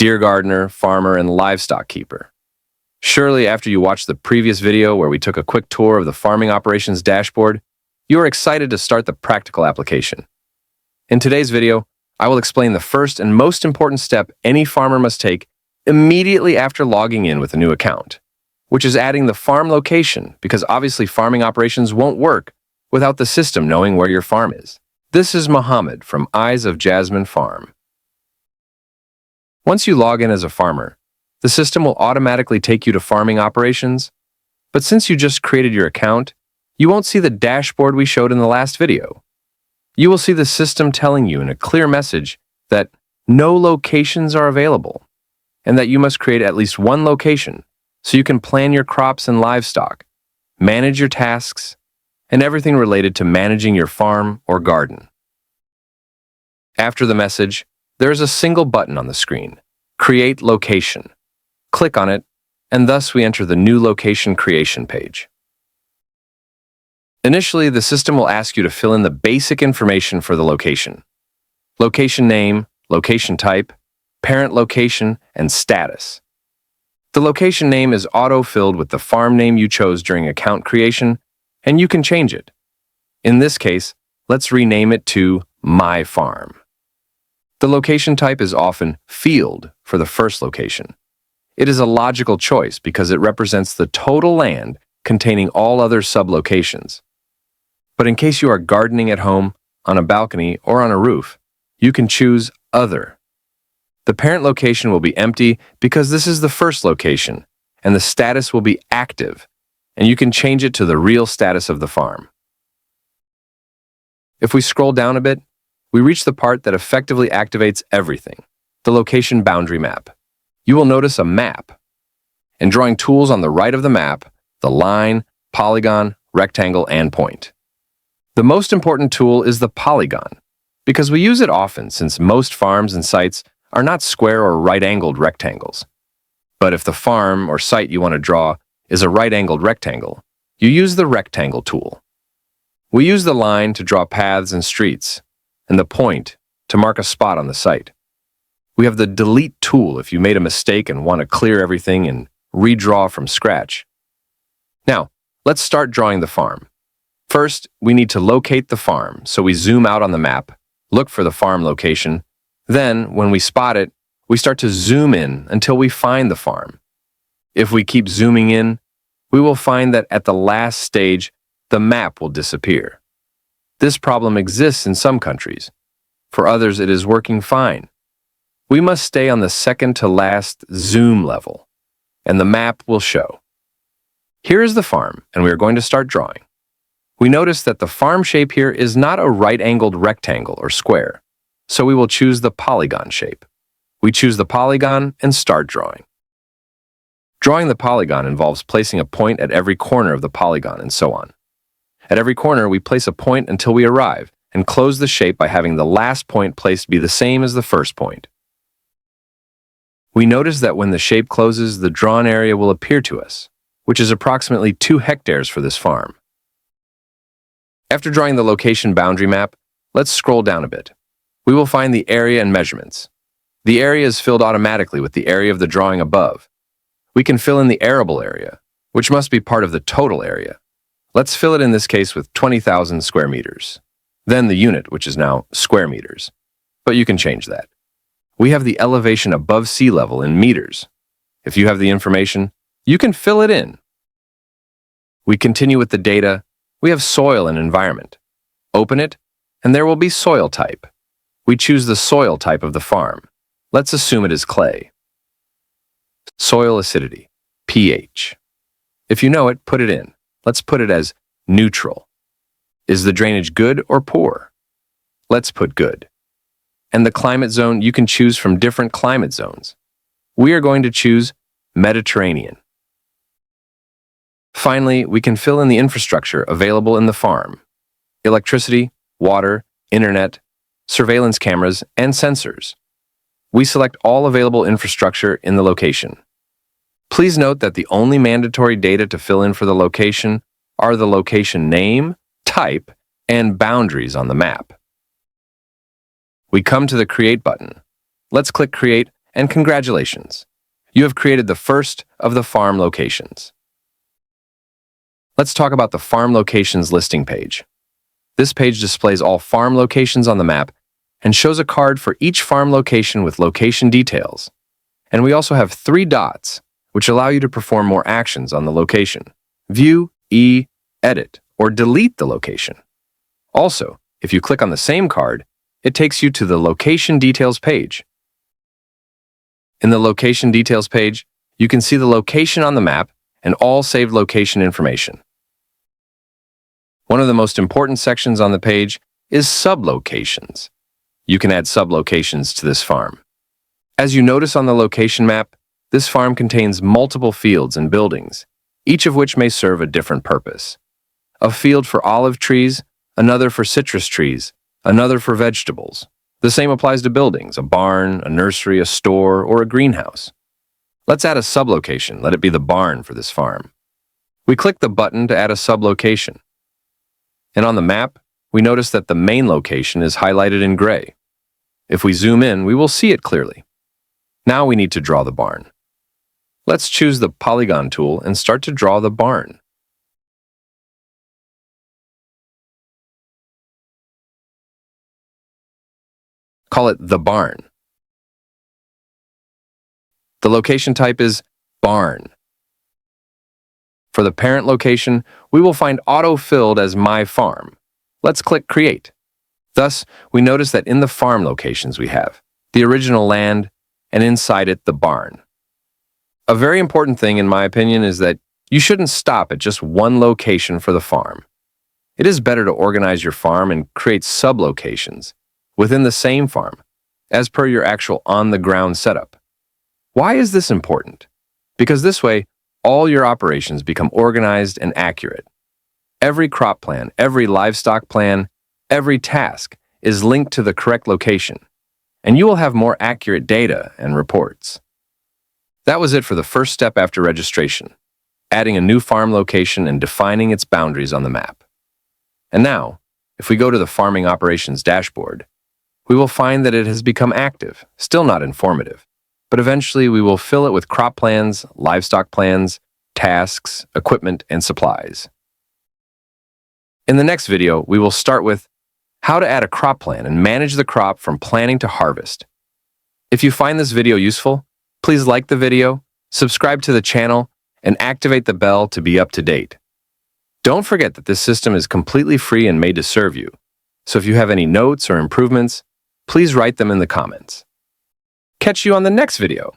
deer gardener, farmer, and livestock keeper. Surely after you watched the previous video where we took a quick tour of the farming operations dashboard, you are excited to start the practical application. In today's video, I will explain the first and most important step any farmer must take immediately after logging in with a new account, which is adding the farm location, because obviously farming operations won't work without the system knowing where your farm is. This is Mohammed from Eyes of Jasmine Farm. Once you log in as a farmer, the system will automatically take you to farming operations, but since you just created your account, you won't see the dashboard we showed in the last video. You will see the system telling you in a clear message that no locations are available, and that you must create at least one location so you can plan your crops and livestock, manage your tasks, and everything related to managing your farm or garden. After the message, there is a single button on the screen, Create Location. Click on it, and thus we enter the new location creation page. Initially, the system will ask you to fill in the basic information for the location: location name, location type, parent location, and status. The location name is auto-filled with the farm name you chose during account creation, and you can change it. In this case, let's rename it to My Farm. The location type is often Field for the first location. It is a logical choice because it represents the total land containing all other sublocations. But in case you are gardening at home, on a balcony, or on a roof, you can choose Other. The parent location will be empty because this is the first location, and the status will be Active, and you can change it to the real status of the farm. If we scroll down a bit, we reach the part that effectively activates everything, the location boundary map. You will notice a map, and drawing tools on the right of the map, the line, polygon, rectangle, and point. The most important tool is the polygon, because we use it often since most farms and sites are not square or right-angled rectangles. But if the farm or site you want to draw is a right-angled rectangle, you use the rectangle tool. We use the line to draw paths and streets, and the point to mark a spot on the site. We have the delete tool if you made a mistake and want to clear everything and redraw from scratch. Now, let's start drawing the farm. First, we need to locate the farm, so we zoom out on the map, look for the farm location. Then, when we spot it, we start to zoom in until we find the farm. If we keep zooming in, we will find that at the last stage, the map will disappear. This problem exists in some countries. For others, it is working fine. We must stay on the second to last zoom level, and the map will show. Here is the farm, and we are going to start drawing. We notice that the farm shape here is not a right-angled rectangle or square, so we will choose the polygon shape. We choose the polygon and start drawing. Drawing the polygon involves placing a point at every corner of the polygon and so on. At every corner, we place a point until we arrive and close the shape by having the last point placed be the same as the first point. We notice that when the shape closes, the drawn area will appear to us, which is approximately 2 hectares for this farm. After drawing the location boundary map, let's scroll down a bit. We will find the area and measurements. The area is filled automatically with the area of the drawing above. We can fill in the arable area, which must be part of the total area. Let's fill it in this case with 20,000 square meters. Then the unit, which is now square meters. But you can change that. We have the elevation above sea level in meters. If you have the information, you can fill it in. We continue with the data. We have soil and environment. Open it, and there will be soil type. We choose the soil type of the farm. Let's assume it is clay. Soil acidity, pH. If you know it, put it in. Let's put it as neutral. Is the drainage good or poor? Let's put good. And the climate zone, you can choose from different climate zones. We are going to choose Mediterranean. Finally, we can fill in the infrastructure available in the farm: electricity, water, internet, surveillance cameras, and sensors. We select all available infrastructure in the location. Please note that the only mandatory data to fill in for the location are the location name, type, and boundaries on the map. We come to the Create button. Let's click Create and congratulations! You have created the first of the farm locations. Let's talk about the farm locations listing page. This page displays all farm locations on the map and shows a card for each farm location with location details. And we also have 3 dots, which allow you to perform more actions on the location. View, edit, or delete the location. Also, if you click on the same card, it takes you to the Location Details page. In the Location Details page, you can see the location on the map and all saved location information. One of the most important sections on the page is sublocations. You can add sublocations to this farm. As you notice on the location map, this farm contains multiple fields and buildings, each of which may serve a different purpose. A field for olive trees, another for citrus trees, another for vegetables. The same applies to buildings, a barn, a nursery, a store, or a greenhouse. Let's add a sublocation. Let it be the barn for this farm. We click the button to add a sublocation. And on the map, we notice that the main location is highlighted in gray. If we zoom in, we will see it clearly. Now we need to draw the barn. Let's choose the polygon tool and start to draw the barn. Call it the barn. The location type is barn. For the parent location, we will find auto-filled as My Farm. Let's click Create. Thus, we notice that in the farm locations we have the original land and inside it the barn. A very important thing, in my opinion, is that you shouldn't stop at just one location for the farm. It is better to organize your farm and create sub-locations within the same farm, as per your actual on-the-ground setup. Why is this important? Because this way, all your operations become organized and accurate. Every crop plan, every livestock plan, every task is linked to the correct location, and you will have more accurate data and reports. That was it for the first step after registration, adding a new farm location and defining its boundaries on the map. And now, if we go to the Farming Operations dashboard, we will find that it has become active, still not informative, but eventually we will fill it with crop plans, livestock plans, tasks, equipment, and supplies. In the next video, we will start with how to add a crop plan and manage the crop from planting to harvest. If you find this video useful, please like the video, subscribe to the channel, and activate the bell to be up to date. Don't forget that this system is completely free and made to serve you, so if you have any notes or improvements, please write them in the comments. Catch you on the next video.